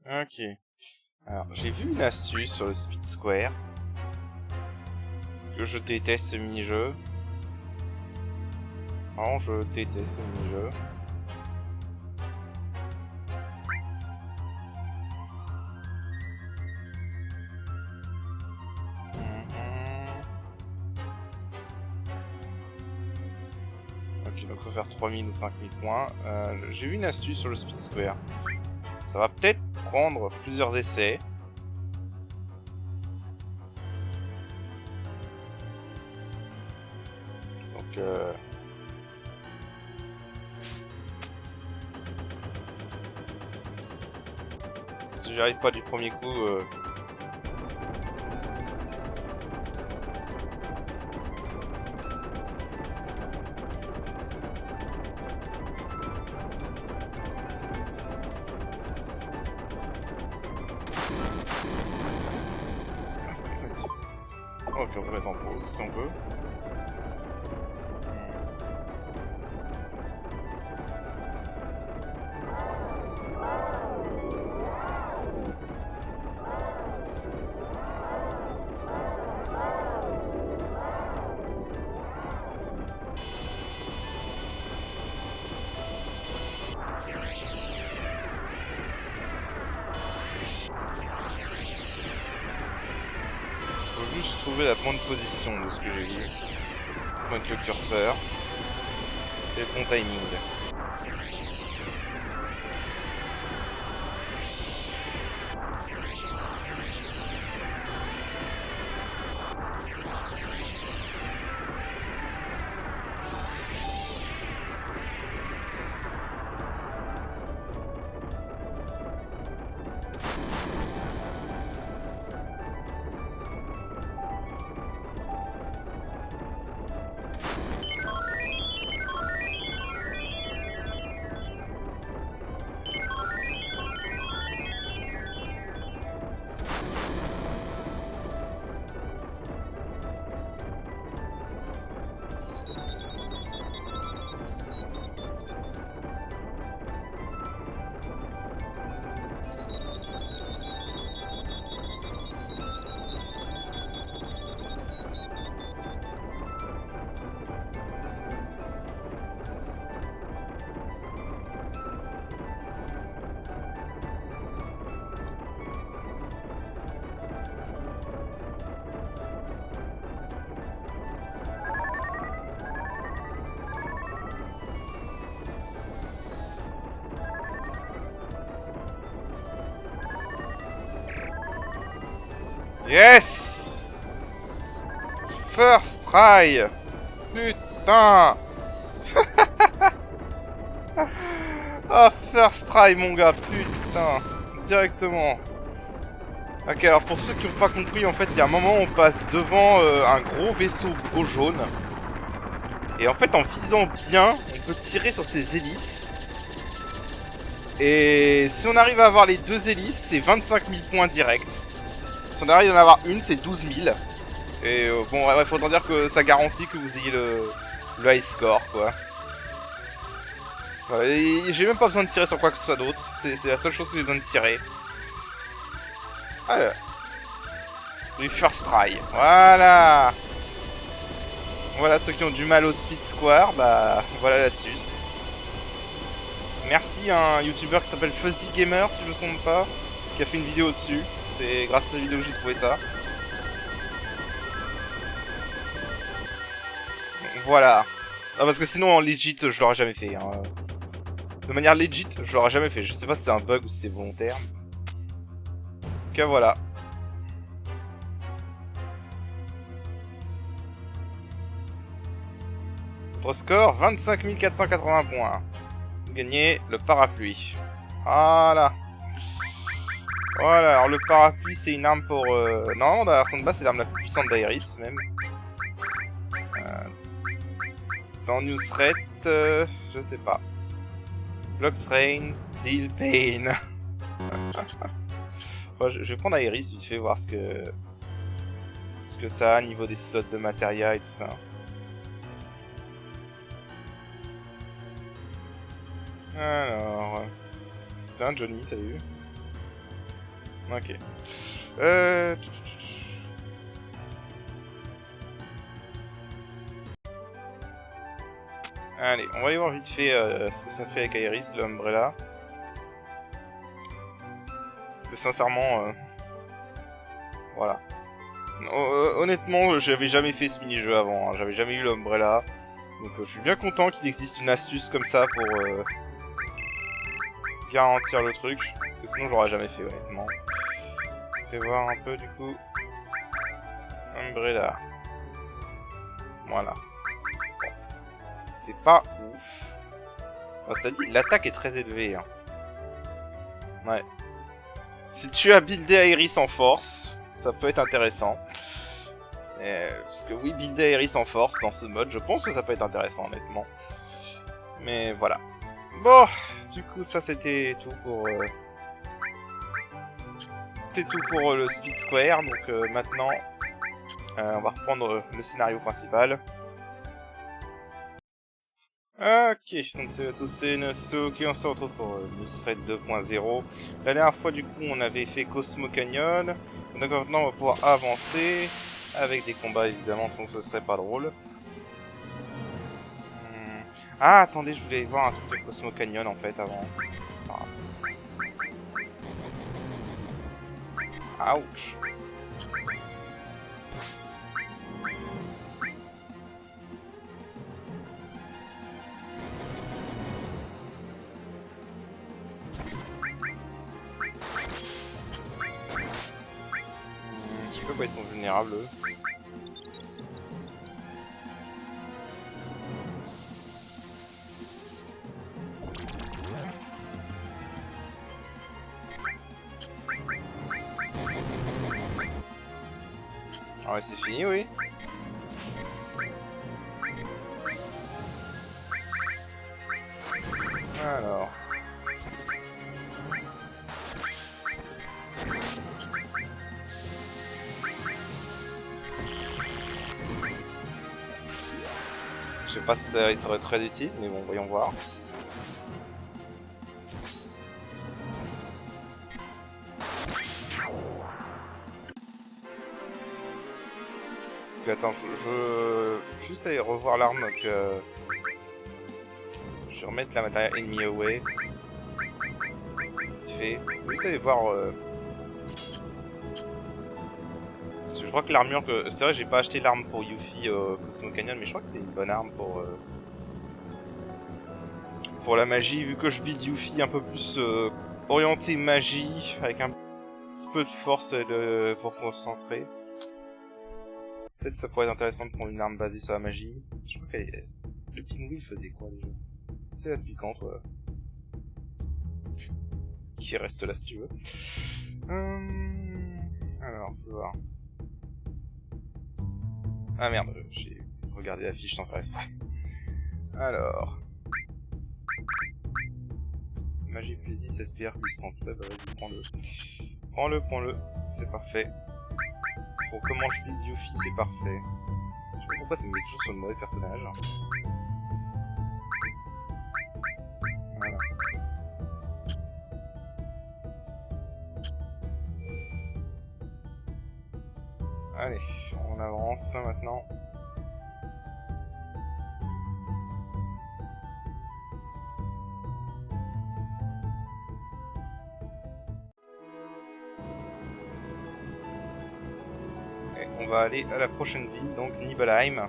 Ok. Alors, j'ai vu une astuce sur le Speed Square. Que je déteste ce mini-jeu. Non, je déteste ce mini-jeu. Ok, donc faut faire 3000 ou 5000 points. J'ai vu une astuce sur le Speed Square. Ça va peut-être prendre plusieurs essais. Donc, si j'y arrive pas du premier coup... Ok, on peut mettre en pause si on veut. Faut juste trouver la bonne position de ce que j'ai vu. Mettre le curseur. Et le bon timing. Yes! First try! Putain! Ah, first try, mon gars, putain! Directement. Ok, alors pour ceux qui n'ont pas compris, en fait, il y a un moment où on passe devant un gros vaisseau gros jaune. Et en fait, en visant bien, on peut tirer sur ses hélices. Et si on arrive à avoir les deux hélices, c'est 25 000 points directs. Si on arrive à en avoir une, c'est 12 000. Et bon, ouais, faudra dire que ça garantit que vous ayez le high score, quoi. Voilà, j'ai même pas besoin de tirer sur quoi que ce soit d'autre. C'est la seule chose que j'ai besoin de tirer. Alors. Du first try. Voilà. Voilà, ceux qui ont du mal au Speed Square, bah voilà l'astuce. Merci à un youtubeur qui s'appelle Fuzzy Gamer, si je me trompe pas, qui a fait une vidéo dessus. C'est grâce à sa vidéo que j'ai trouvé ça. Voilà. Ah, parce que sinon en legit je l'aurais jamais fait. Hein. De manière legit je l'aurais jamais fait. Je sais pas si c'est un bug ou si c'est volontaire. Donc voilà. Votre score 25 480 points. Vous gagnez le parapluie. Voilà. Voilà, alors le parapluie c'est une arme pour... Non, dans la version de base c'est l'arme la plus puissante d'Aeris même. Dans News Threat, je sais pas. Blocks Rain, Deal Pain. Bon, je vais prendre Aeris vite fait, voir ce que ça a niveau des slots de matériel et tout ça. Alors... Tiens, Johnny, salut. Ok. Allez, on va aller voir vite fait ce que ça fait avec Aeris, l'Umbrella. Parce que sincèrement, voilà. Honnêtement, j'avais jamais fait ce mini-jeu avant, hein. J'avais jamais eu l'Umbrella. Donc je suis bien content qu'il existe une astuce comme ça pour garantir le truc. Parce que sinon, je l'aurais jamais fait, honnêtement. Je vais voir un peu du coup. Umbrella. Voilà. C'est pas ouf. Enfin, c'est-à-dire, l'attaque est très élevée. Hein. Ouais. Si tu as buildé Aeris en force, ça peut être intéressant. Parce que oui, builder Aeris en force dans ce mode, je pense que ça peut être intéressant, honnêtement. Mais voilà. Bon, du coup, ça c'était tout pour... C'était tout pour le Speed Square, donc maintenant, on va reprendre le scénario principal. Ok, donc c'est à tous, c'est Nosoki, on se retrouve pour Nusred 2.0. La dernière fois, du coup, on avait fait Cosmo Canyon. Donc maintenant, on va pouvoir avancer avec des combats, évidemment, sinon ce serait pas drôle. Ah, attendez, je voulais voir un truc de Cosmo Canyon, en fait, avant. Ah. Ouch. Je sais pas pourquoi ils sont vulnérables, eux. Ah ouais, c'est fini, oui. Alors... Je sais pas si ça va être très utile, mais bon, voyons voir. Parce que, attends, je veux juste aller revoir l'arme que... Je vais remettre la matériel enemy away. Vite fait. Je vais juste aller voir... Parce que je crois que l'armure que... C'est vrai, j'ai pas acheté l'arme pour Yuffie Cosmo Canyon, mais je crois que c'est une bonne arme pour la magie, vu que je build Yuffie un peu plus orienté magie, avec un petit peu de force pour concentrer. Peut-être que ça pourrait être intéressant de prendre une arme basée sur la magie. Je crois que le pinwheel faisait quoi déjà? C'est la piquante, ouais. Qui reste là si tu veux. Alors, faut voir. Ah merde, j'ai regardé la fiche sans faire exprès. Alors... Magie plus 10, SPR plus 30. Ouais, bah vas-y, prends-le. Prends-le, c'est parfait. Pour comment je build Yuffie, c'est parfait. Je sais pas pourquoi ça me met toujours sur le mauvais personnage. Voilà. Allez, on avance maintenant. Et on va aller à la prochaine ville, donc Nibelheim.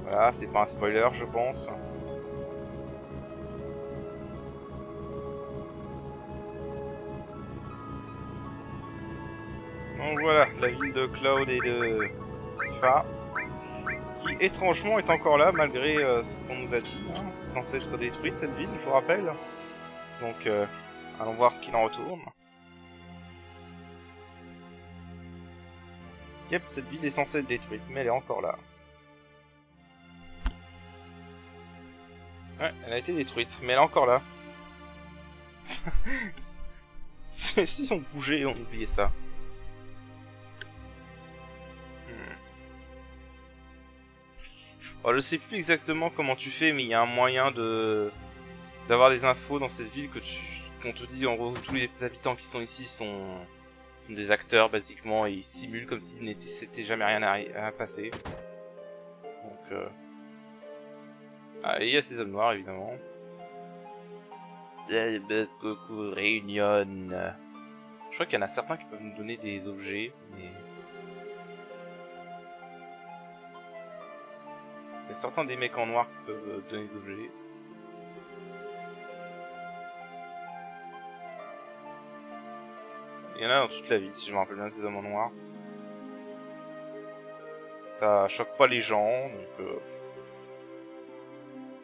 Voilà, c'est pas un spoiler, je pense. Donc voilà, la ville de Cloud et de Tifa, qui étrangement est encore là malgré ce qu'on nous a dit. Hein. C'était censé être détruite cette ville, je vous rappelle. Donc allons voir ce qu'il en retourne. Yep, cette ville est censée être détruite, mais elle est encore là. Ouais, elle a été détruite, mais elle est encore là. Si on bougeait, on oubliait ça. Alors, je sais plus exactement comment tu fais, mais il y a un moyen d'avoir des infos dans cette ville que on te dit en gros tous les habitants qui sont ici sont des acteurs basiquement et ils simulent comme s'il n'était jamais rien à passer. Donc ah, et il y a ces hommes noirs évidemment. Buzz Goku Réunion. Je crois qu'il y en a certains qui peuvent nous donner des objets, mais il y a certains des mecs en noir qui peuvent donner des objets. Il y en a dans toute la ville, si je me rappelle bien, ces hommes en noir. Ça choque pas les gens, donc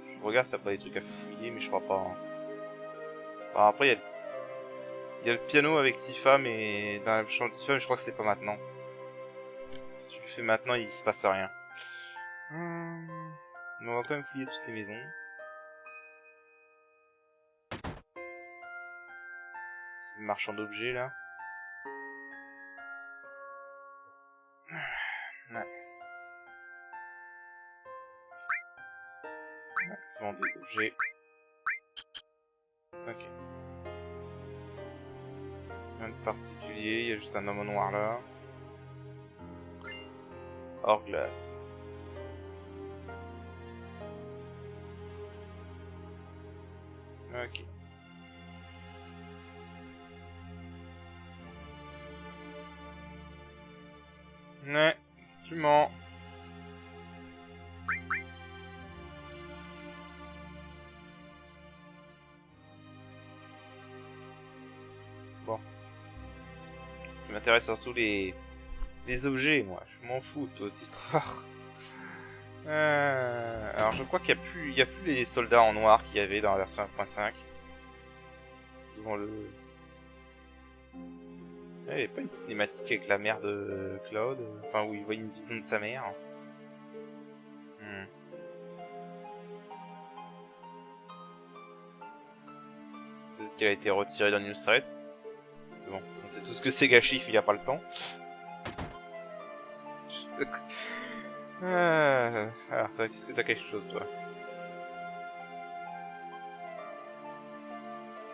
je regarde s'il n'y a pas des trucs à fouiller, mais je crois pas. Hein. Alors après, il y a le piano avec Tifa, mais dans la chambre de Tifa, je crois que c'est pas maintenant. Si tu le fais maintenant, il se passe rien. Mais on va quand même fouiller toutes les maisons. C'est le marchand d'objets, là. Ouais. Vend des objets. Ok. Rien de particulier, il y a juste un homme noir là. Hors glace. Ok. Ouais, tu mens. Bon. Ce qui m'intéresse surtout les objets, moi. Je m'en fous de toute histoire. Alors je crois qu'il y a plus les soldats en noir qu'il y avait dans la version 1.5. Devant le... Il n'y avait pas une cinématique avec la mère de Cloud, enfin où il voyait une vision de sa mère. Peut-être qu'elle a été retirée d'un news thread. Bon, on sait tout ce que c'est Gashif, il n'y a pas le temps. Alors, qu'est-ce que t'as quelque chose, toi?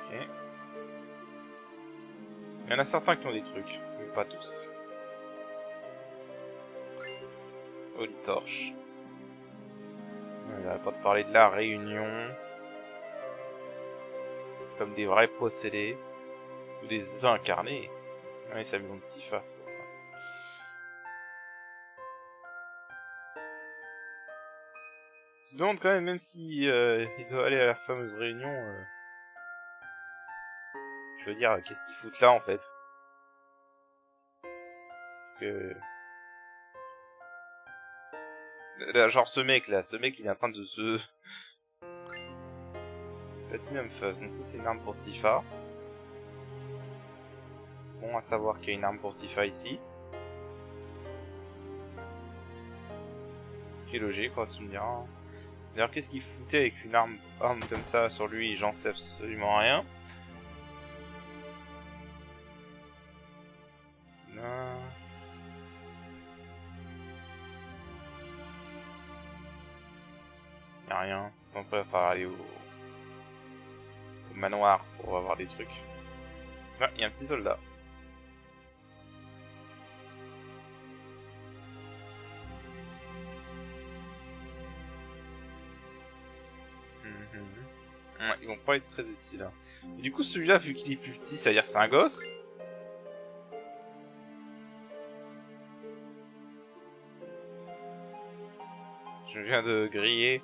Ok. Il y en a certains qui ont des trucs, mais pas tous. Holy Torch. On va pas te parler de la réunion. Comme des vrais possédés. Ou des incarnés. Ouais, c'est la maison de Tifa, c'est pour ça. Je me demande quand même si il doit aller à la fameuse réunion. Je veux dire, qu'est-ce qu'ils foutent là en fait? Parce que... Là, genre ce mec il est en train de se... Platinum Fuzz, donc ça c'est une arme pour Tifa. Bon à savoir qu'il y a une arme pour Tifa ici. Ce qui est logique, quoi, tu me diras. D'ailleurs, qu'est-ce qu'il foutait avec une arme comme ça sur lui? J'en sais absolument rien. Non. Y'a rien. Ils sont prêts à faire aller au manoir pour avoir des trucs. Ah, y'a un petit soldat. Ouais, ils vont pas être très utiles. Hein. Et du coup, celui-là, vu qu'il est plus petit, ça veut dire que c'est un gosse. Je viens de griller.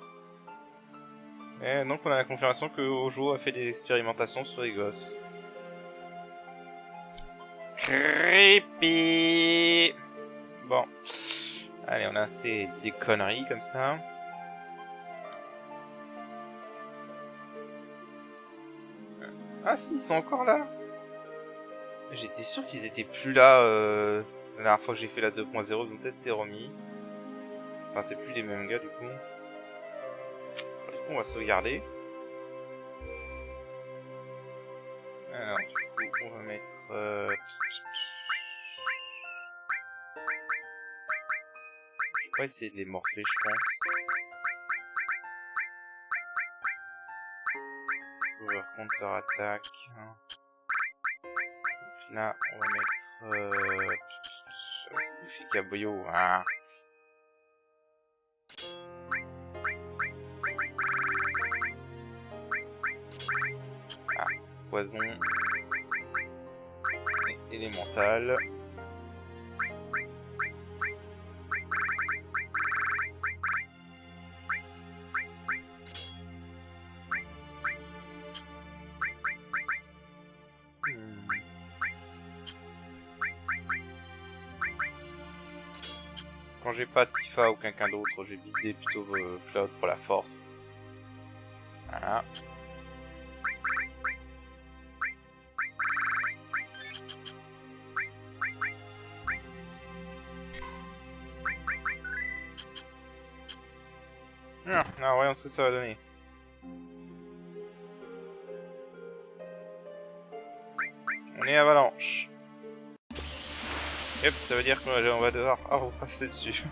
Et donc on a la confirmation que Ojo a fait des expérimentations sur les gosses. Creepy. Bon. Allez, on a assez dit des conneries comme ça. Ah si, ils sont encore là. J'étais sûr qu'ils étaient plus là la dernière fois que j'ai fait la 2.0, ils ont peut-être été remis. Enfin, c'est plus les mêmes gars du coup. Alors, du coup, on va sauvegarder. Alors, du coup, on va mettre... Je vais pas essayer de les morpher, je pense. Cover, counter-attaque. Là, on va mettre... Significa boyo. Ah. Ah, poison. Et élémental. Quand j'ai pas Tifa ou quelqu'un d'autre, je vais builder plutôt Cloud pour la force. Voilà. Non, voyons ce que ça va donner. On est avalanche. Yep, ça veut dire qu'on va devoir repasser dessus.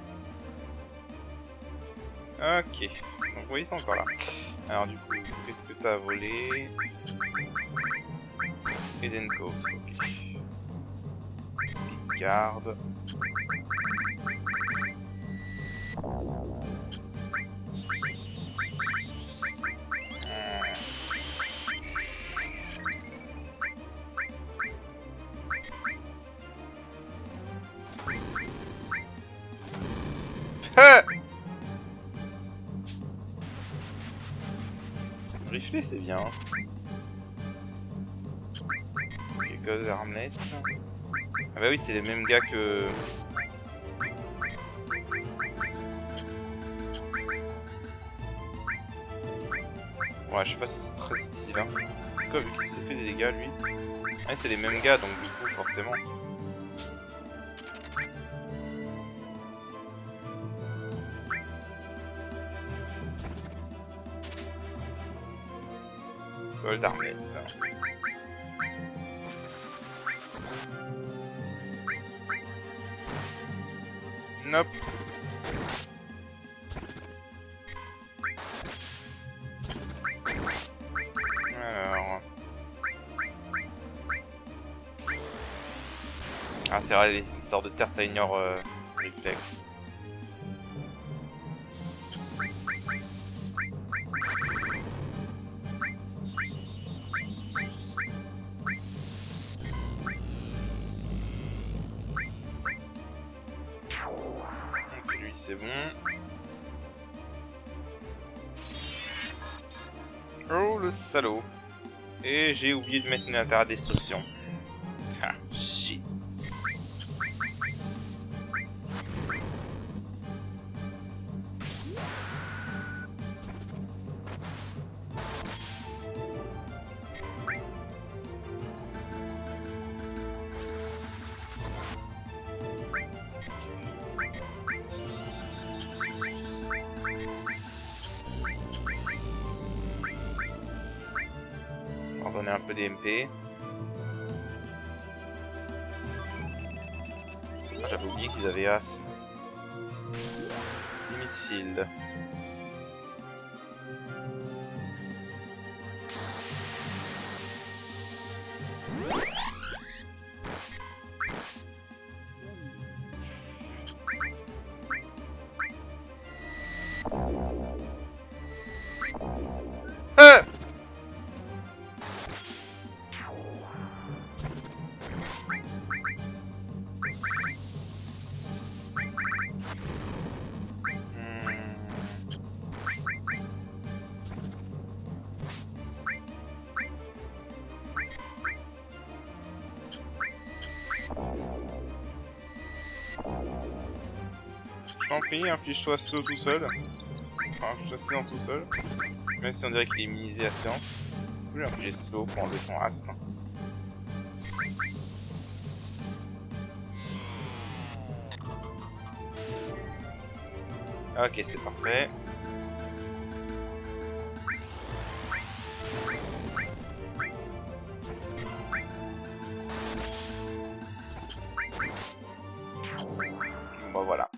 Ok, donc oui, ils sont encore là. Alors du coup, qu'est-ce que t'as volé? Eden Coat, ok. Garde. Rifler, c'est bien. Quelques armlettes. Ah bah oui, c'est les mêmes gars que... Ouais, je sais pas si c'est très utile. Hein. C'est quoi, vu qu'il s'est fait des dégâts, lui? Ouais, c'est les mêmes gars, donc du coup, forcément. Vol d'armlette. Nope. Alors... Ah, c'est vrai, les sorts de terre, ça ignore réflexe. Donc lui, c'est bon. Oh, le salaud. Et j'ai oublié de mettre une interdestruction. Ah, shit. On va donner un peu d'MP. Ah, j'avais oublié qu'ils avaient Ast. Limit Field. Je t'en prie, inflige-toi slow tout seul. Enfin, inflige-toi séance tout seul. Même si on dirait qu'il est minimisé la séance. Du coup, j'ai infligé slow pour enlever son ast. Ok, c'est parfait. Bon, voilà.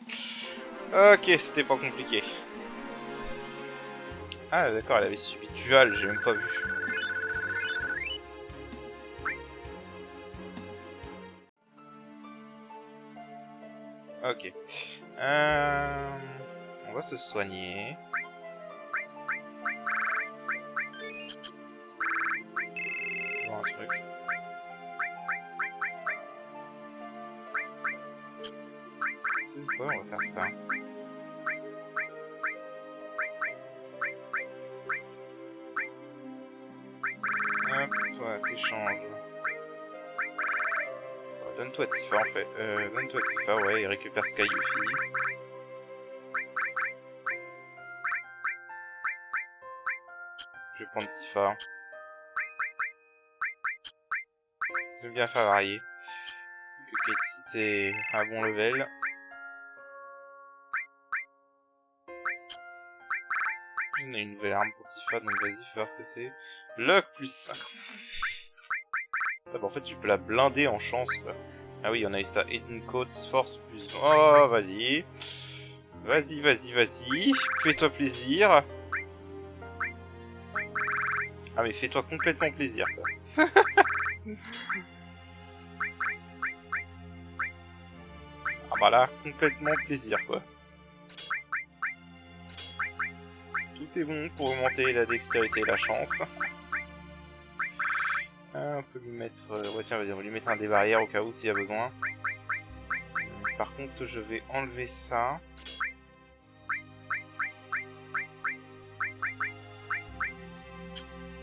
Ok, c'était pas compliqué. Ah d'accord, elle avait subi dual, j'ai même pas vu. Ok. On va se soigner. Bon, un truc. C'est quoi, on va faire ça. Hop, toi, t'échanges. Donne-toi Tifa en fait. Donne-toi Tifa, ouais, il récupère Sky Yuffie. Je vais prendre Tifa. J'aime bien faire varier. Que Kate est à bon level. On a une nouvelle arme pour Tifa, donc vas-y, fais voir ce que c'est. Luck plus 5. Ah bah en fait, tu peux la blinder en chance, quoi. Ah oui, on a eu ça. Hidden Codes, Force plus... Oh, vas-y. Vas-y, vas-y, vas-y. Fais-toi plaisir. Ah mais fais-toi complètement plaisir, quoi. Ah bah là, complètement plaisir, quoi. Tout est bon pour augmenter la dextérité et la chance. Ah, on peut lui mettre... ouais tiens, vas-y, on va lui mettre un des barrières au cas où s'il y a besoin. Par contre, je vais enlever ça.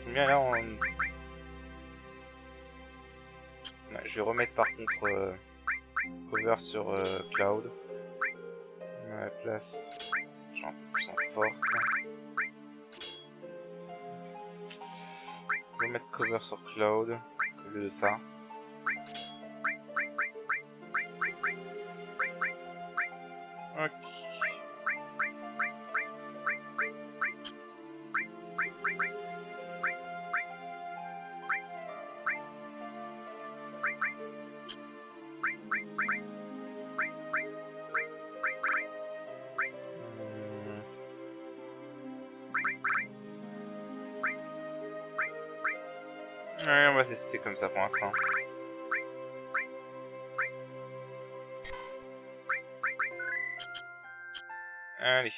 Bien là, on... ouais, je vais remettre par contre cover sur Cloud. On a la place. J'ai un peu plus en force. Je vais mettre cover sur Cloud au lieu de ça. Ok. Ouais, on va tester comme ça pour l'instant. Allez.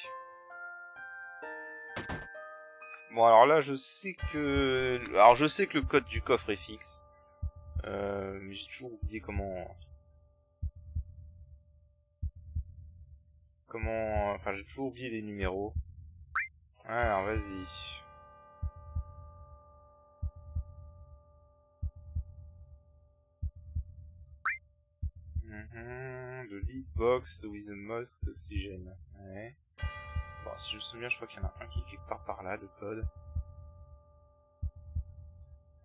Bon, alors là, je sais que... Alors, je sais que le code du coffre est fixe. Mais j'ai toujours oublié comment... Enfin, j'ai toujours oublié les numéros. Alors, vas-y. De lead box, de with the most oxygène. Ouais. Bon, si je me souviens, je crois qu'il y en a un qui est quelque part par là, de code.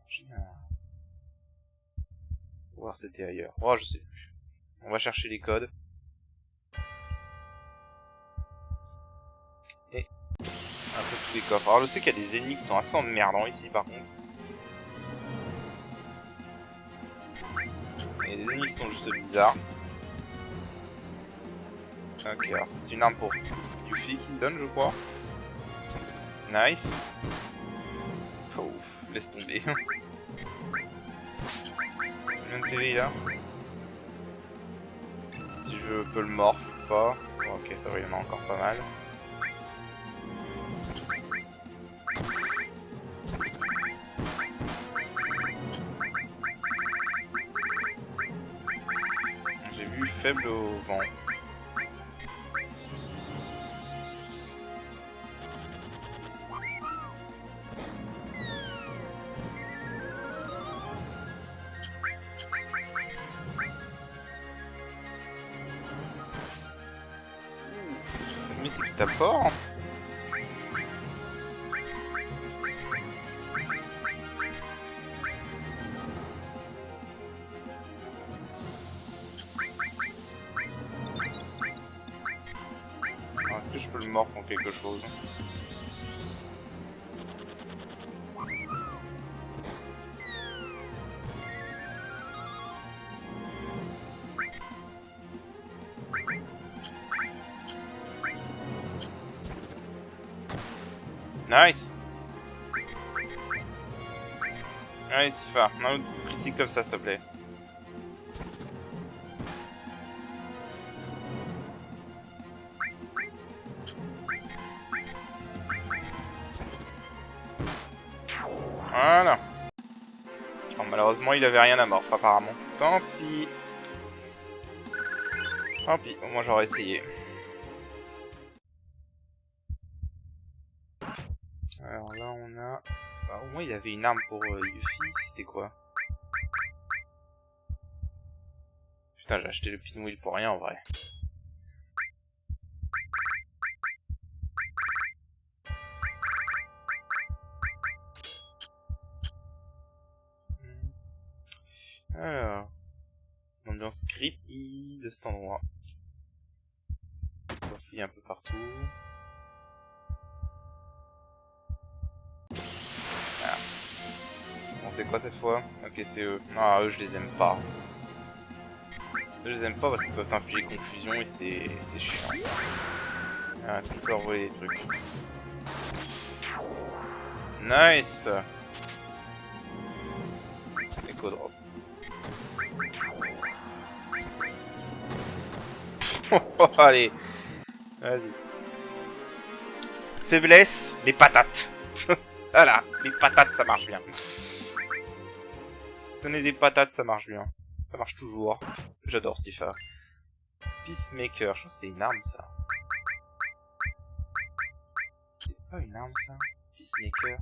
Génial. On va voir si c'était ailleurs. Oh, je sais plus. On va chercher les codes. Et un peu tous les coffres. Alors, je sais qu'il y a des ennemis qui sont assez emmerdants ici, par contre. Il y a des ennemis qui sont juste bizarres. Ok, alors c'est une arme pour Yuffie qui me donne, je crois. Nice. Ouf, laisse tomber. Combien de PV là? Si je peux le morph ou pas. Bon, ok, ça va, il y en a encore pas mal. J'ai vu faible au vent. Mais c'est qui tape fort. Est-ce que je peux le morph en quelque chose? Nice. Allez Tifa, un autre critique comme ça s'il te plaît. Voilà. Bon, malheureusement, il avait rien à morph, apparemment. Tant pis. Tant pis, au moins j'aurais essayé. Alors là, on a... Bah, au moins, il avait une arme pour Yuffie. C'était quoi? Putain, j'ai acheté le pinwheel pour rien, en vrai. Alors... Ambiance creepy de cet endroit. On va fouiller un peu partout. Ah. Bon, c'est quoi cette fois? Ok, c'est eux. Ah, eux, je les aime pas. Eux, je les aime pas parce qu'ils peuvent infliger confusion et c'est chiant. Ah, est-ce qu'on peut leur voler des trucs? Nice! Echo drop. Allez! Vas-y. Faiblesse, les patates. Voilà, les patates, ça marche bien. Donner des patates, ça marche bien. Ça marche toujours. J'adore Tifa. Peacemaker, je pense que c'est une arme, ça. C'est pas une arme, ça? Peacemaker.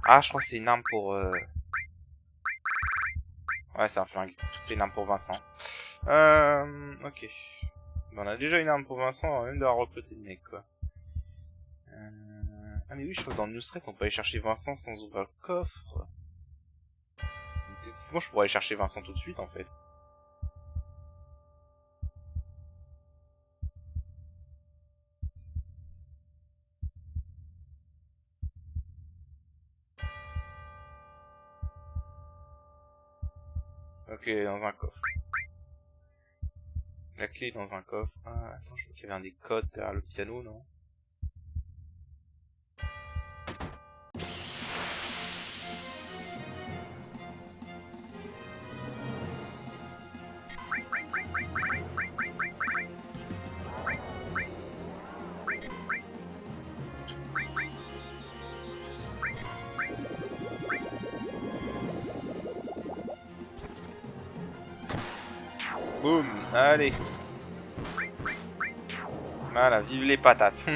Ah, je crois que c'est une arme pour... Ouais, c'est un flingue. C'est une arme pour Vincent. Ok. On a déjà une arme pour Vincent, on va même devoir recruter le mec, quoi. Ah mais oui, je crois que dans le newsletter, on peut aller chercher Vincent sans ouvrir le coffre. Techniquement, je pourrais aller chercher Vincent tout de suite, en fait. Ok, dans un coffre. La clé est dans un coffre. Ah, attends, je crois qu'il y avait un des codes derrière le piano, non? Boum, allez. Voilà, vive les patates.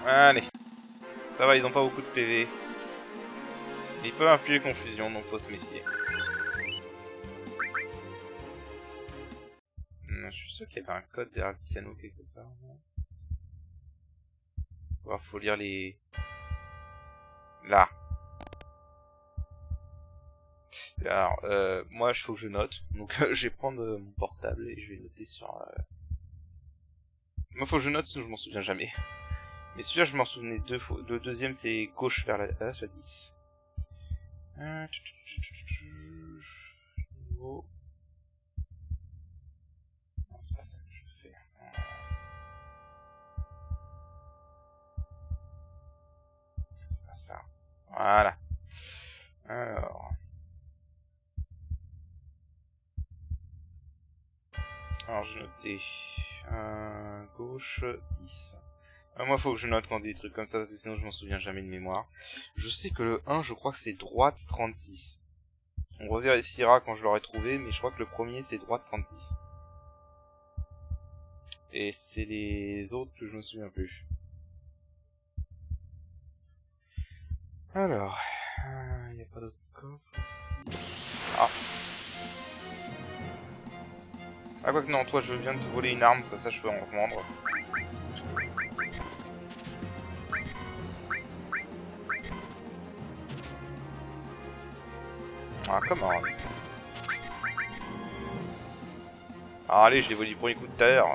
Allez. Ça va, ils ont pas beaucoup de PV. Ils peuvent infliger confusion, donc faut se méfier. Je suis sûr qu'il y avait un code derrière le piano quelque part. Faut lire les... Là. Alors, moi, il faut que je note. Donc, je vais prendre mon portable et je vais noter sur... Moi, faut que je note, sinon je m'en souviens jamais. Mais celui-là, je m'en souvenais deux fois. Le deuxième, c'est gauche vers la... sur 10. Niveau... Non, c'est pas ça que je fais. C'est pas ça. Voilà. Alors... Alors, j'ai noté... gauche 10. Moi, faut que je note quand des trucs comme ça, parce que sinon je m'en souviens jamais de mémoire. Je sais que le 1, je crois que c'est droite 36. On revérifiera quand je l'aurai trouvé, mais je crois que le premier, c'est droite 36. Et c'est les autres que je me souviens plus. Alors... Il n'y a pas d'autre coffre ici... Ah. Ah, quoi que non, toi, je viens de te voler une arme, comme ça je peux en revendre. Ah, comment? Ah, allez, je l'ai volé du premier coup de terre.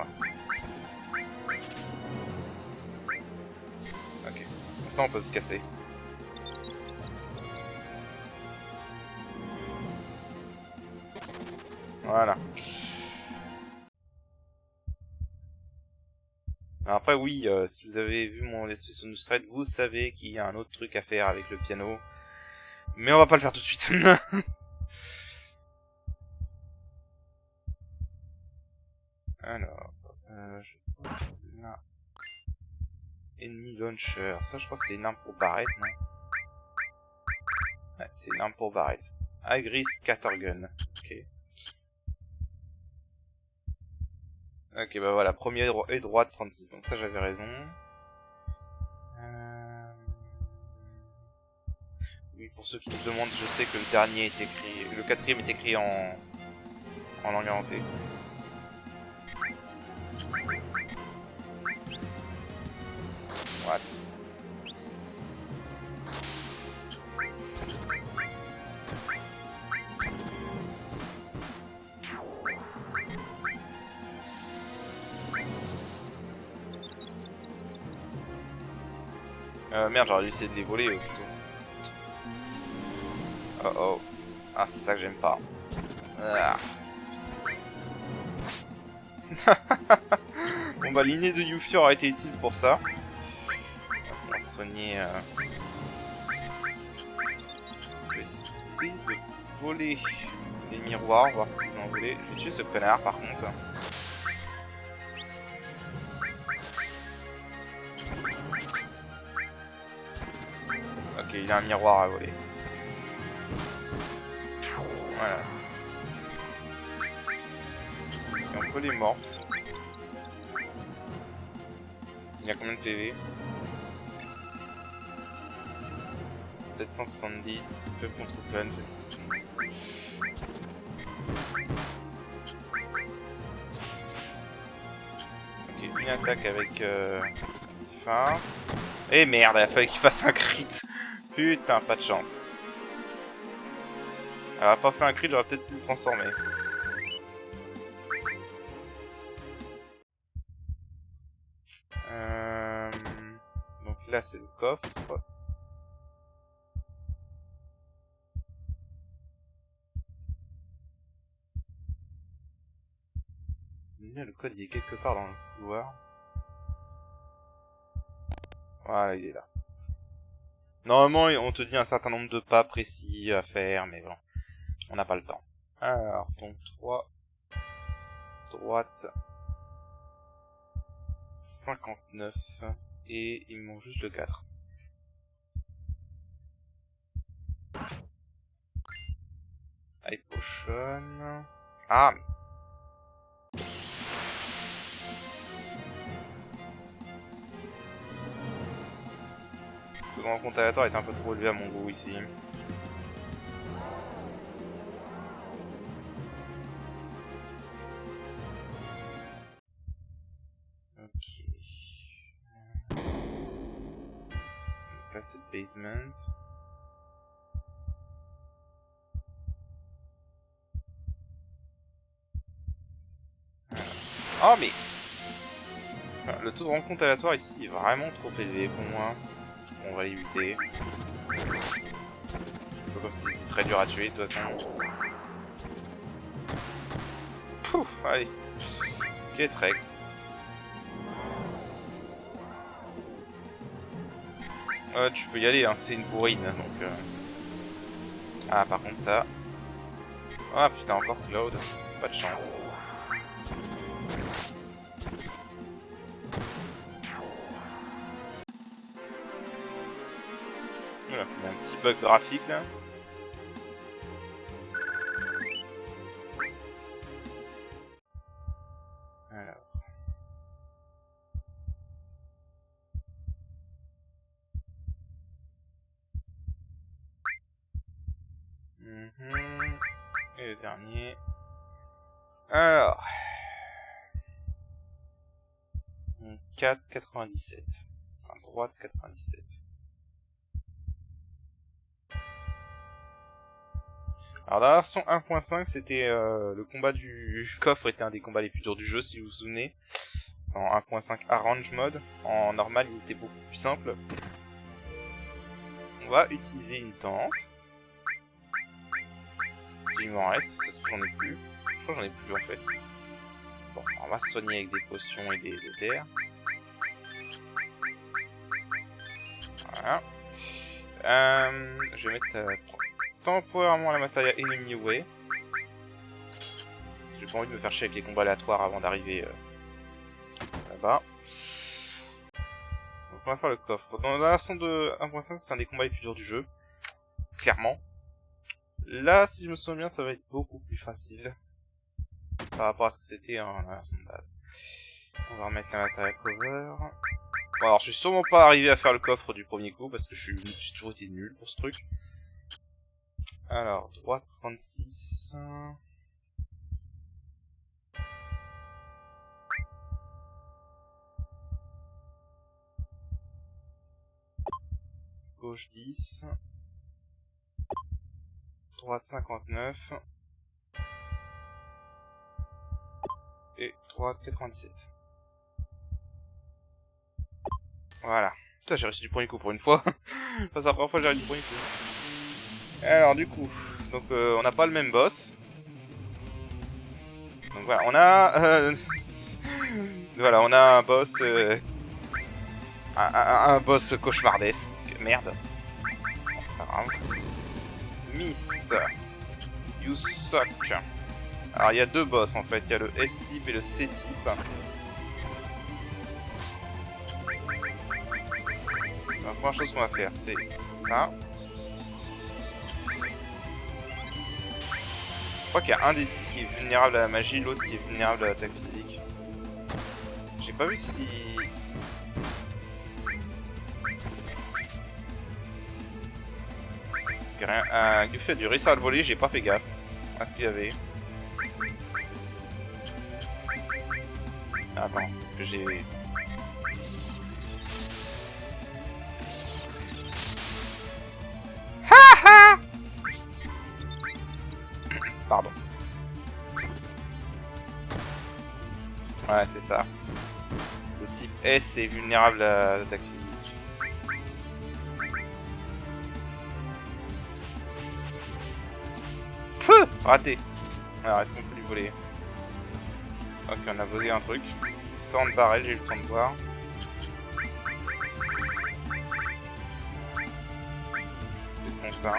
Ok. Maintenant, on peut se casser. Voilà. Alors après, oui, si vous avez vu mon let's play sur Newsthread, vous savez qu'il y a un autre truc à faire avec le piano. Mais on va pas le faire tout de suite. Alors, Là. Enemy launcher. Ça, je crois que c'est une arme pour Barrett, non? Ouais, c'est une arme pour Barrett. Agris Scattergun. Ok. Ok, bah voilà, premier et droite 36. Donc ça, j'avais raison. Oui, pour ceux qui se demandent, je sais que le dernier est écrit, le quatrième est écrit en langue inventée. What? Merde, j'aurais dû essayer de les voler plutôt. Oh oh. Ah, c'est ça que j'aime pas. Ah. Bon bah, l'inné de Yuffie aura été utile pour ça. On va soigner. Je vais essayer de voler les miroirs, voir ce qu'ils ont volé. Je vais tuer ce connard par contre. Ok, il a un miroir à voler. Voilà. Et on peut les morts. Il y a combien de PV? 770, peu contre open. Ok, une attaque avec Tifa. Et merde, il a fallu qu'il fasse un crit. Putain, pas de chance. Elle a pas fait un crit, j'aurais peut-être pu le transformer. Donc là, c'est le coffre. Le code il est quelque part dans le couloir. Voilà, il est là. Normalement, on te dit un certain nombre de pas précis à faire, mais bon, on n'a pas le temps. Alors, donc 3, droite, 59, et il me manque juste le 4. High potion. Ah, mais... Le grand compte aléatoire est un peu trop élevé à mon goût ici. Ok. Là c'est le basement. Oh mais... Enfin, le taux de rencontre aléatoire ici est vraiment trop élevé pour moi. On va l'éviter. Un peu comme c'était très dur à tuer de toute façon. Pouf, allez. Get wrecked. Tu peux y aller, hein, c'est une bourrine, donc... Ah, par contre ça... Ah putain, encore Cloud. Pas de chance. Voilà, il y a un petit bug graphique là. Alors... Et le dernier... Alors... 4,97. Enfin, droite 97. Alors dans la version 1.5, c'était le combat du coffre était un des combats les plus durs du jeu, si vous vous souvenez. En 1.5 Arrange mode, en normal il était beaucoup plus simple. On va utiliser une tente. S'il m'en reste, ça se trouve j'en ai plus. Je crois que j'en ai plus en fait. Bon, on va se soigner avec des potions et des éthers. Voilà. Je vais mettre temporairement la matériel enemy away. J'ai pas envie de me faire chier avec les combats aléatoires avant d'arriver on va faire le coffre. Dans la version de 1.5, c'est un des combats les plus durs du jeu. Clairement. Là, si je me souviens bien, ça va être beaucoup plus facile. Par rapport à ce que c'était dans la version de base. On va remettre la matériel cover. Bon, alors je suis sûrement pas arrivé à faire le coffre du premier coup, parce que j'ai toujours été nul pour ce truc. Alors, droite 36... Gauche 10... Droite 59... Et droite 97. Voilà. Putain, j'ai réussi du premier coup pour une fois. Enfin, c'est la première fois que j'ai réussi du premier coup. Alors, du coup... Donc, on n'a pas le même boss. Donc voilà, on a... voilà, on a un boss... un boss cauchemardesque. Merde. Bon, c'est pas grave. Miss. You suck. Alors, il y a deux boss en fait. Il y a le S-type et le C-type. La première chose qu'on va faire, c'est ça. Je crois qu'il y a un des types qui est vulnérable à la magie, l'autre qui est vulnérable à l'attaque physique. J'ai pas vu si... Guffy a dû réussir à le voler, j'ai pas fait gaffe à ce qu'il y avait. Attends, parce que j'ai... Pardon. Ouais, c'est ça. Le type S est vulnérable à l'attaque physique. Feu! Raté. Alors, est-ce qu'on peut lui voler? Ok, on a volé un truc. Histoire de barrel, j'ai eu le temps de voir. Testons ça.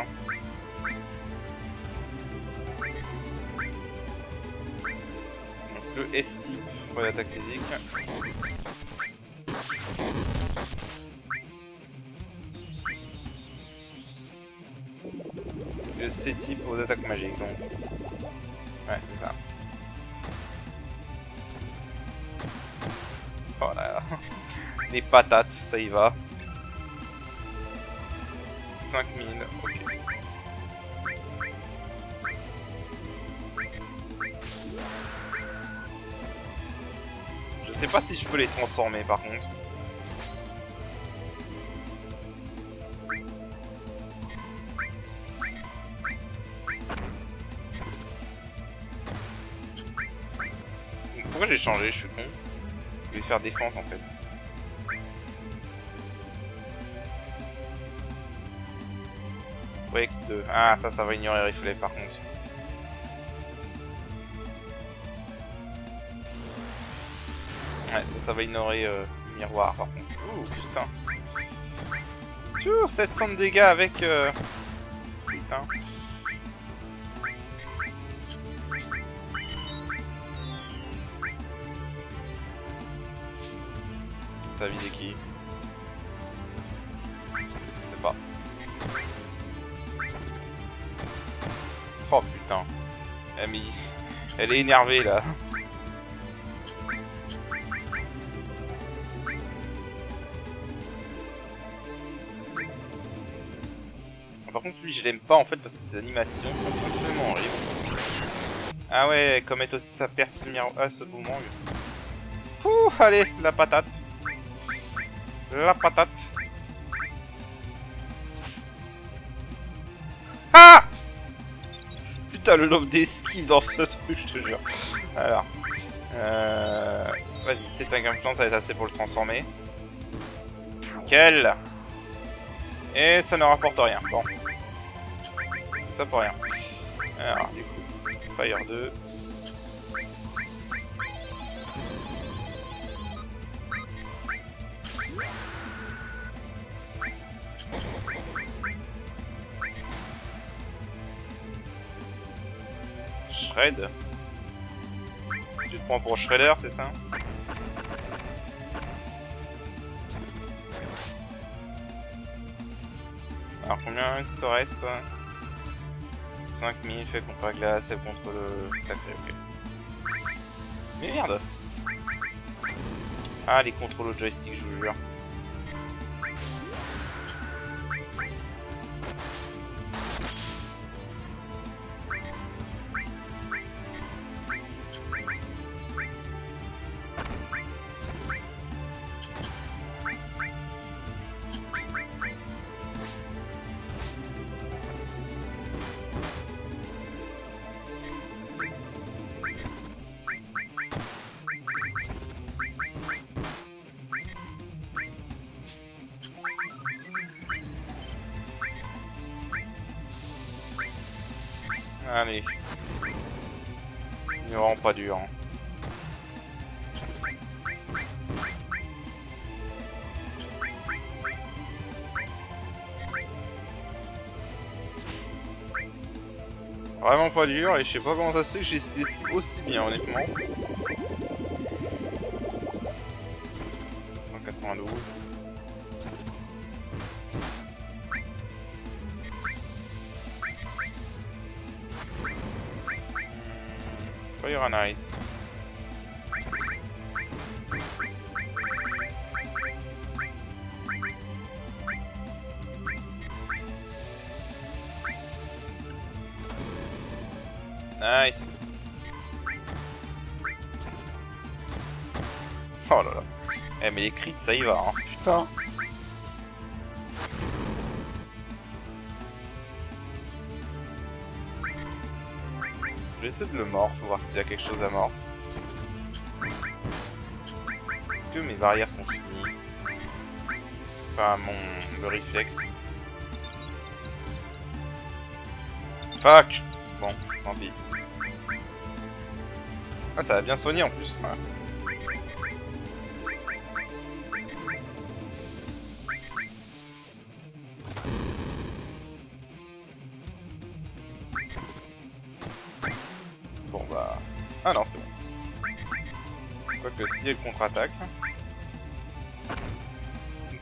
Le S-type pour l'attaque physique. Le C-type aux attaques magiques, donc. Ouais, c'est ça. Oh là là. Les patates, ça y va. 5000, ok. Je sais pas si je peux les transformer par contre. Pourquoi j'ai changé? Je suis con. Je vais faire défense en fait. Break 2. Ah, ça va ignorer les reflets par contre. Ouais, ça va ignorer miroir par contre. Ouh, putain. 700 de dégâts avec... Putain. Ça a visé qui? Je sais pas. Oh putain. Elle est énervée là. Par contre lui je l'aime pas en fait parce que ses animations sont absolument horribles. Ah ouais, commet aussi sa perce miroir. Ah ce boomerang. Ouh, allez, la patate. La patate. Ah! Putain, le nombre d'esquives dans ce truc, je te jure. Alors. Vas-y, peut-être un game plan, ça va être assez pour le transformer. Nickel. Et ça ne rapporte rien. Bon. Ça pour rien. Alors, du coup, Fire 2. Shred. Tu te prends pour Shredder, c'est ça? Alors combien il te reste? 5000 fait contre la glace et contre le sacré, ok. Mais merde! Ah, les contrôles au joystick, je vous jure. Allez. Il n'est vraiment pas dur. Hein. Vraiment pas dur et je sais pas comment ça se fait que j'ai esquivé aussi bien honnêtement. 592. Fire and Ice. Nice. Oh là là. Eh mais les crits ça y va hein. Putain. Je vais essayer de le mordre pour voir s'il y a quelque chose à mordre. Est-ce que mes barrières sont finies? Enfin le reflect. Fuck. Bon, tant pis. Ah ça va bien soigner en plus. Ouais. Bon bah... Ah non c'est bon. Quoique si elle contre-attaque...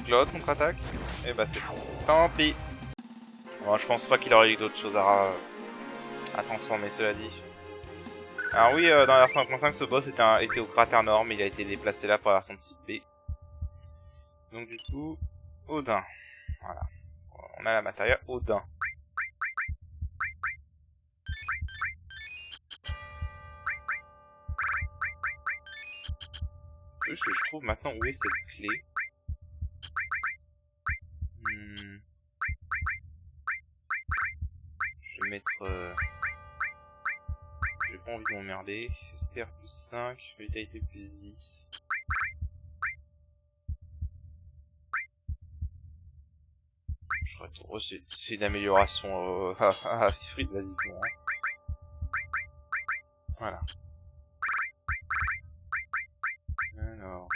L'autre contre-attaque... Et bah c'est bon. Tant pis. Bon, je pense pas qu'il aurait eu d'autres choses à transformer, cela dit. Alors oui, dans la version 1.5, ce boss était au cratère nord, mais il a été déplacé là pour la version de type B. Donc du coup, Odin. Voilà. On a la matériel Odin. Juste que je trouve maintenant où est cette clé. Je vais mettre... J'ai pas envie de m'emmerder. STR plus 5, vitalité plus 10. Je retourne. C'est une amélioration à Fifrid basiquement. Voilà. Alors.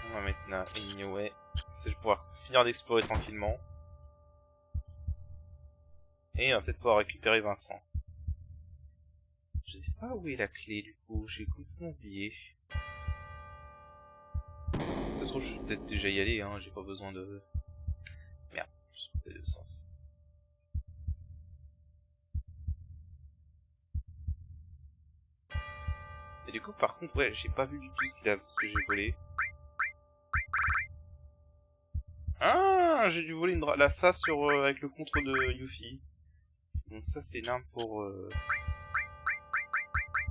On va maintenant Anyway. C'est de pouvoir finir d'explorer tranquillement. Et on va peut-être pouvoir récupérer Vincent. Je sais pas où est la clé du coup, j'ai complètement oublié. Ça se trouve, je vais peut-être déjà y aller, hein, j'ai pas besoin de... Merde, je suis dans le sens. Et du coup, par contre, ouais, j'ai pas vu du tout ce que j'ai volé. Ah, j'ai dû voler la ça sur avec le contre de Yuffie. Donc ça, c'est une arme pour...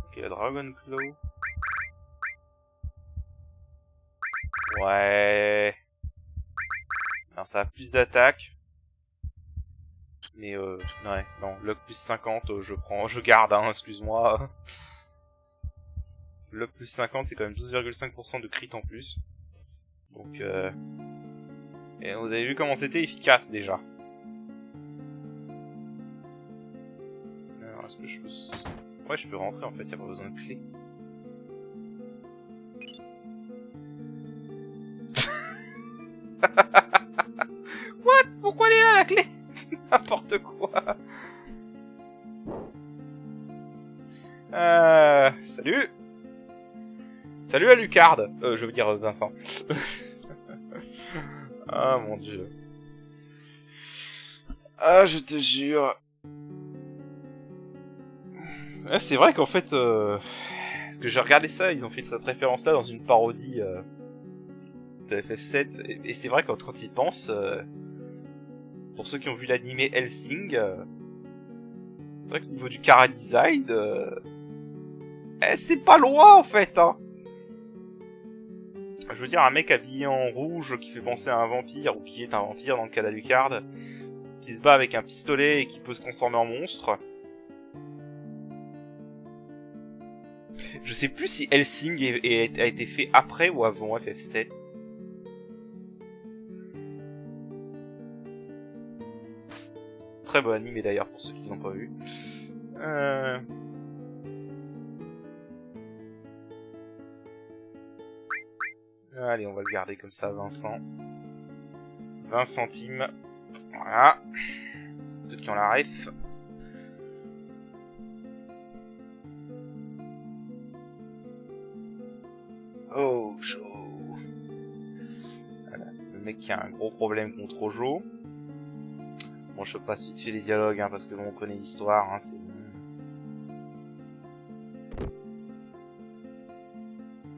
Ok, la Dragon Claw. Ouais. Alors ça a plus d'attaque. Mais ouais, non, Luck plus 50, je garde, hein, excuse-moi. Luck plus 50, c'est quand même 12,5% de crit en plus. Donc et vous avez vu comment c'était efficace déjà. Alors est-ce que je peux... Ouais, je peux rentrer en fait, y a pas besoin de clé. What? Pourquoi elle est là la clé? N'importe quoi. Salut. Salut à Lucard. Je veux dire Vincent. Ah mon dieu. Ah, je te jure. Ah, c'est vrai qu'en fait... Parce que j'ai regardé ça, ils ont fait cette référence-là dans une parodie de FF7. Et c'est vrai quand ils pensent... pour ceux qui ont vu l'animé Hellsing... c'est vrai qu'au niveau du chara design... c'est pas loin en fait, hein. Je veux dire, un mec habillé en rouge qui fait penser à un vampire, ou qui est un vampire dans le cas d'Alucard, qui se bat avec un pistolet et qui peut se transformer en monstre. Je sais plus si Hellsing a été fait après ou avant FF7. Très bon anime d'ailleurs pour ceux qui l'ont pas vu. Allez, on va le garder comme ça, Vincent. 20 centimes. Voilà. Ceux qui ont la ref. Oh, Jo. Voilà. Le mec qui a un gros problème contre Ojo. Bon, je passe vite fait les dialogues, hein, parce que bon, on connaît l'histoire, hein, c'est...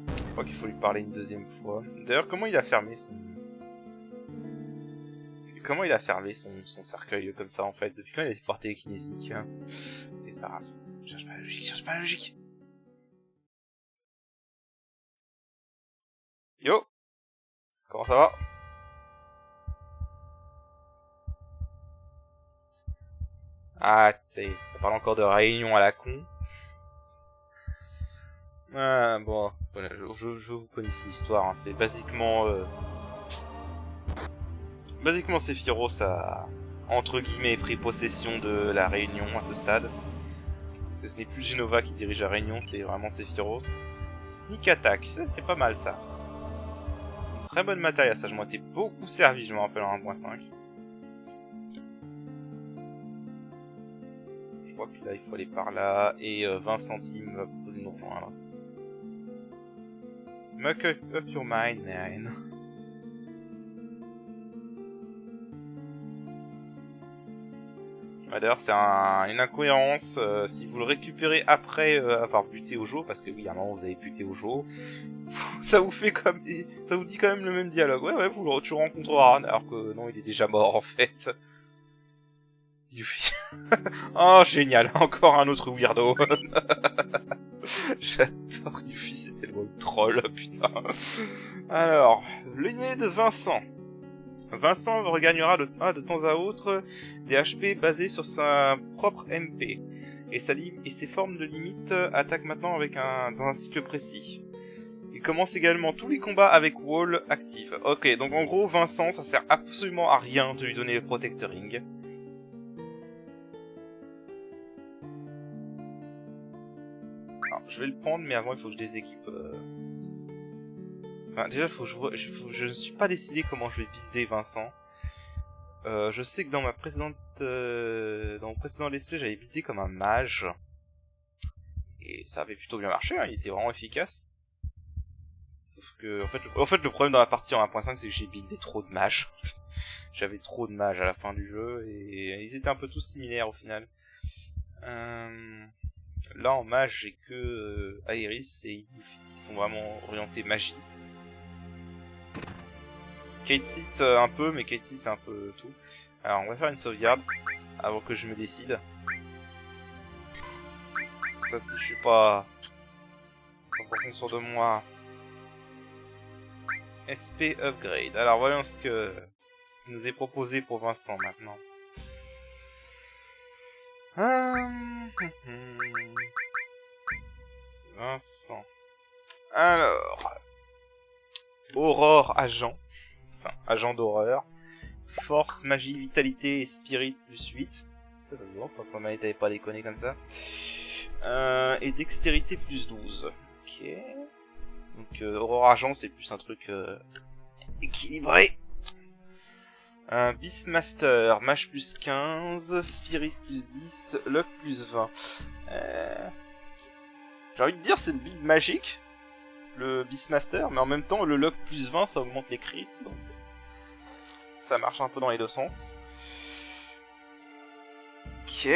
Je crois qu'il faut lui parler une deuxième fois. D'ailleurs, comment il a fermé son... Comment il a fermé son cercueil comme ça, en fait? Depuis quand il a été porté kinésique, hein? Et c'est pas grave. Cherche pas la logique, cherche pas la logique. Yo! Comment ça va? Ah, on parle encore de réunion à la con. Ah, bon, voilà, je vous connais cette histoire, hein. C'est basiquement... Basiquement, Sephiroth a, entre guillemets, pris possession de la Réunion à ce stade. Parce que ce n'est plus Genova qui dirige la Réunion, c'est vraiment Sephiroth. Sneak Attack, c'est pas mal ça. Une très bonne matériel, ça, je m'en étais beaucoup servi, je me rappelle en 1.5. Je crois que là, il faut aller par là, et 20 centimes va poser nous rejoindre. Muck up your mind, man. D'ailleurs, c'est une incohérence. Si vous le récupérez après avoir buté Ojo, parce que oui, à un moment vous avez buté Ojo, ça vous fait comme, ça vous dit quand même le même dialogue. Ouais, tu rencontreras Aran, alors que non, il est déjà mort en fait. Yuffie. Oh, génial, encore un autre weirdo. J'adore Yuffie, c'était le mode troll, putain. Alors, l'aîné de Vincent. Vincent regagnera de temps à autre des HP basés sur sa propre MP. Et ses formes de limite attaquent maintenant dans un cycle précis. Il commence également tous les combats avec Wall active. Ok, donc en gros, Vincent, ça sert absolument à rien de lui donner le Protectoring. Alors, je vais le prendre, mais avant il faut que je déséquipe... Enfin, déjà, je ne suis pas décidé comment je vais builder Vincent. Je sais que dans ma précédente, dans mon précédent let's play, j'avais buildé comme un mage. Et ça avait plutôt bien marché, hein, il était vraiment efficace. Sauf que, en fait, le problème dans la partie en 1.5, c'est que j'ai buildé trop de mages. J'avais trop de mages à la fin du jeu, et ils étaient un peu tous similaires au final. Là, en mage, j'ai que Aeris et Yuffie qui sont vraiment orientés magie. Kate Seat un peu, mais Kate Seat c'est un peu tout. Alors on va faire une sauvegarde avant que je me décide. Ça, si je suis pas 100% sûr de moi. SP upgrade. Alors voyons ce qui nous est proposé pour Vincent maintenant. Vincent. Alors, Aurore agent. Enfin, agent d'horreur. Force, magie, vitalité et spirit plus 8. Ça se voit, tant que ma manette avait pas déconné comme ça. Et dextérité plus 12. Ok. Donc, Aurore agent, c'est plus un truc équilibré. Beastmaster, mage plus 15, spirit plus 10, luck plus 20. J'ai envie de dire c'est le build magique, le Beastmaster, mais en même temps le luck plus 20 ça augmente les crits, donc Ça marche un peu dans les deux sens. Ok.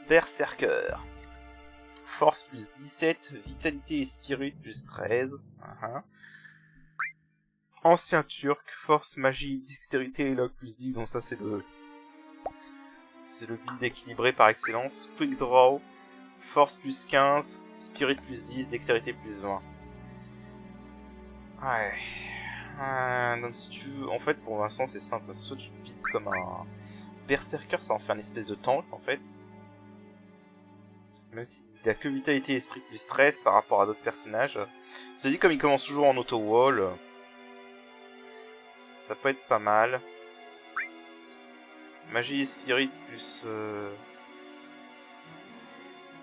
Berserker. Force plus 17, vitalité et spirit plus 13. Ancien turc, force, magie, dextérité et log plus 10. Donc ça c'est le build équilibré par excellence. Quick draw, force plus 15, spirit plus 10, dextérité plus 20. Ouais. Donc si tu veux, en fait pour l'instant c'est simple, soit tu builds comme un berserker, ça en fait un espèce de tank en fait. Même s'il a que vitalité et esprit plus 13 par rapport à d'autres personnages. C'est dit comme il commence toujours en auto-wall. Ça peut être pas mal. Magie et spirit plus...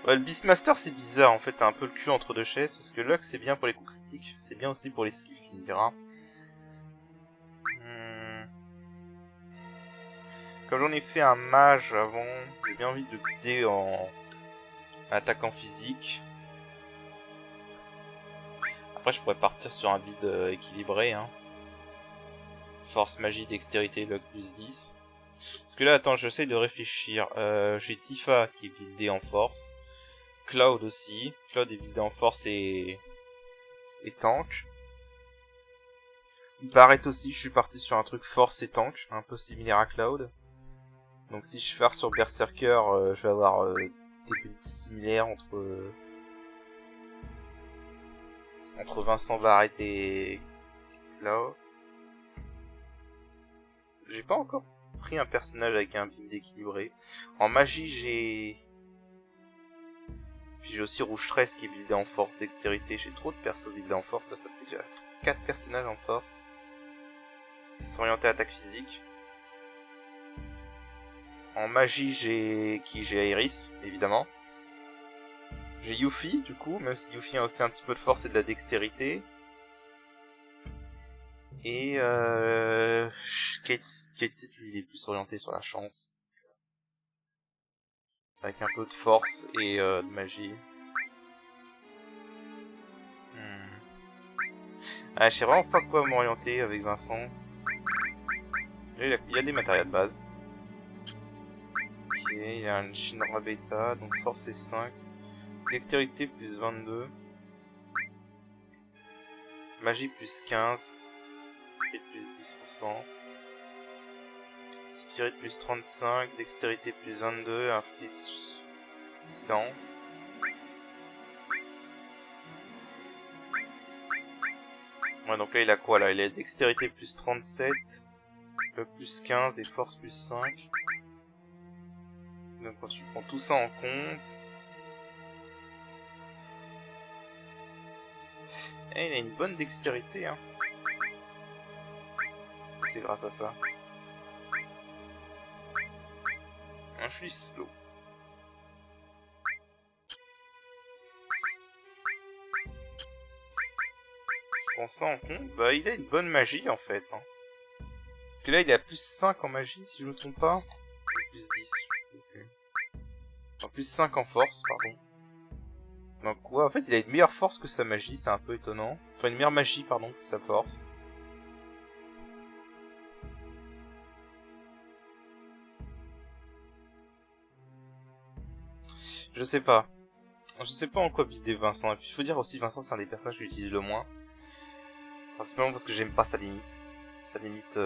Ouais, le Beastmaster c'est bizarre en fait, t'as un peu le cul entre deux chaises. Parce que Luck c'est bien pour les coups critiques, c'est bien aussi pour les skills finigra. Comme j'en ai fait un mage avant, j'ai bien envie de builder en attaquant physique. Après je pourrais partir sur un build équilibré. Hein. Force, magie, dextérité, log plus 10. Parce que là, attends, j'essaie de réfléchir. J'ai Tifa qui est buildé en force. Cloud aussi. Cloud est buildé en force et tank. Barret aussi, je suis parti sur un truc force et tank, un peu similaire à Cloud. Donc si je fais sur Berserker, je vais avoir des builds similaires entre Vincent Barret et Cloud. J'ai pas encore pris un personnage avec un build équilibré. En magie, puis j'ai aussi Rouge 13 qui est buildé en force, dextérité. J'ai trop de persos buildés en force. Là, ça fait déjà 4 personnages en force. Qui sont orientés à attaque physique. En magie, j'ai Iris, évidemment. J'ai Yuffie, du coup, même si Yuffie a aussi un petit peu de force et de la dextérité. Et Kate, lui, il est plus orienté sur la chance. Avec un peu de force et de magie. Je sais vraiment pas quoi m'orienter avec Vincent. Il y a des matériaux de base. Ok, il y a une Shinra Beta, donc force est 5. Dextérité plus 22. Magie plus 15. Spirit plus 10%. Spirit plus 35. Dextérité plus 22. Infinite silence. Ouais, donc là il a quoi là? Il a dextérité plus 37. Le plus 15 et force plus 5. Donc quand tu prends tout ça en compte... Et il a une bonne dextérité, hein. C'est grâce à ça. Influe slow. Je prends ça en compte, bah il a une bonne magie en fait. Hein. Parce que là il a plus 5 en magie si je me trompe pas. Plus 10, je sais plus. En plus 5 en force, pardon. Donc ouais, en fait il a une meilleure force que sa magie, c'est un peu étonnant. Enfin une meilleure magie, pardon, que sa force. Je sais pas. Je sais pas en quoi builder Vincent. Et puis il faut dire aussi Vincent c'est un des personnages que j'utilise le moins. Principalement parce que j'aime pas sa limite. Sa limite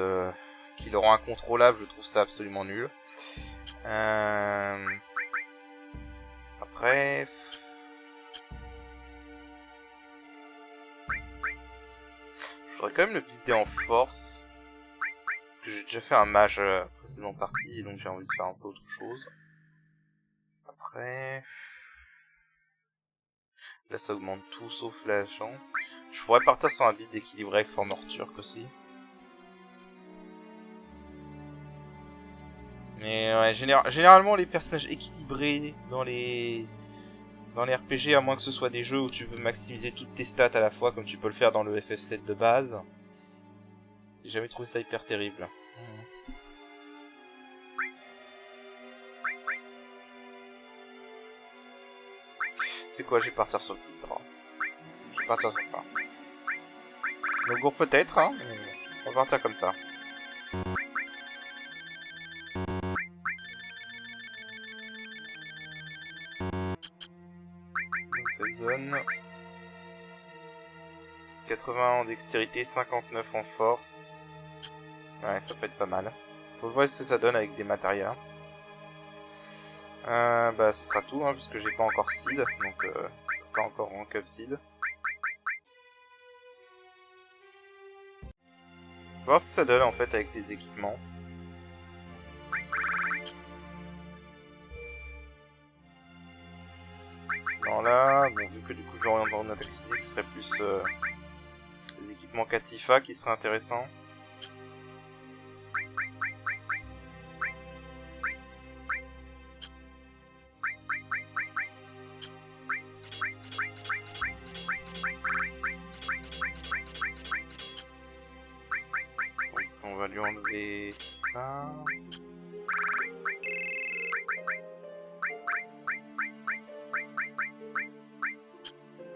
qui le rend incontrôlable, je trouve ça absolument nul. Après... Je voudrais quand même le builder en force. Que j'ai déjà fait un mage précédent partie, donc j'ai envie de faire un peu autre chose. Après... Là ça augmente tout sauf la chance. Je pourrais partir sur un build équilibré avec Former Turc aussi. Mais ouais, généralement les personnages équilibrés dans les RPG, à moins que ce soit des jeux où tu peux maximiser toutes tes stats à la fois, comme tu peux le faire dans le FF7 de base. J'ai jamais trouvé ça hyper terrible. C'est quoi, je vais partir sur le Hydra. Je vais partir sur ça. Le goût peut-être, hein, mais on va partir comme ça. 80 en dextérité, 59 en force. Ouais, ça peut être pas mal. Faut voir ce que ça donne avec des matérias. Bah ce sera tout, hein, puisque j'ai pas encore seed, donc pas encore rank up seed. On va voir ce que ça donne en fait avec les équipements. Non là, bon vu que du coup je l'oriente dans une attaque physique, ce serait plus les équipements Katifa qui seraient intéressants. On va lui enlever ça.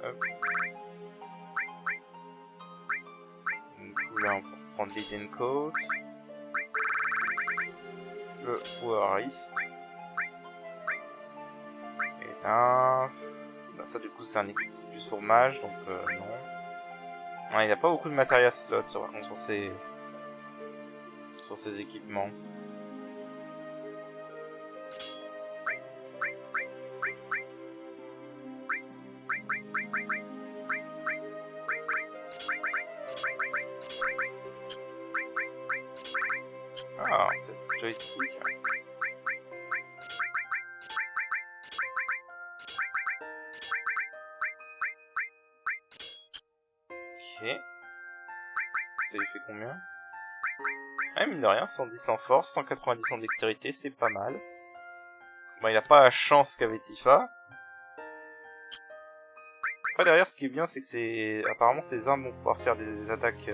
Hop. Du coup là on peut prendre l'Eden Coat. Le Warist. Et là... Bah ça du coup c'est un équipe, c'est plus pour mage, donc non. Ouais, il n'y a pas beaucoup de matériel slot sur ces équipements. Ah, c'est le joystick. Ok. Ça lui fait combien? Ah, mine de rien, 110 en force, 190 en dextérité, c'est pas mal. Bon, il a pas la chance qu'avait Tifa. Après, derrière, ce qui est bien, c'est que apparemment, ces armes vont pouvoir faire des attaques...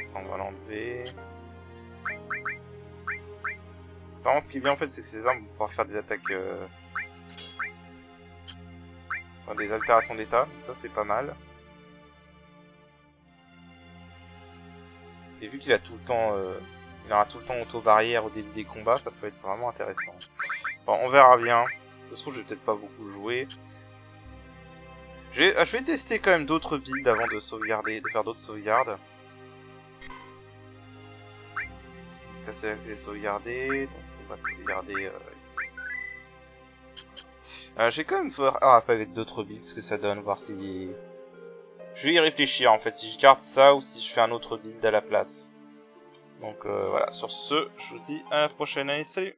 Ça, on va l'enlever. Apparemment, ce qui est bien, en fait, c'est que ces armes vont pouvoir faire des attaques... des altérations d'état, ça c'est pas mal. Et vu qu'il a tout le temps, il aura tout le temps auto-barrière au début des combats, ça peut être vraiment intéressant. Bon, on verra bien. Ça se trouve, je vais peut-être pas beaucoup jouer. Je vais tester quand même d'autres builds avant de sauvegarder, de faire d'autres sauvegardes. Là, c'est j'ai sauvegardé, donc on va sauvegarder ici. J'ai quand même voir avec d'autres builds ce que ça donne, voir si... Je vais y réfléchir en fait, si je garde ça ou si je fais un autre build à la place. Donc voilà, sur ce, je vous dis à la prochaine, allez salut.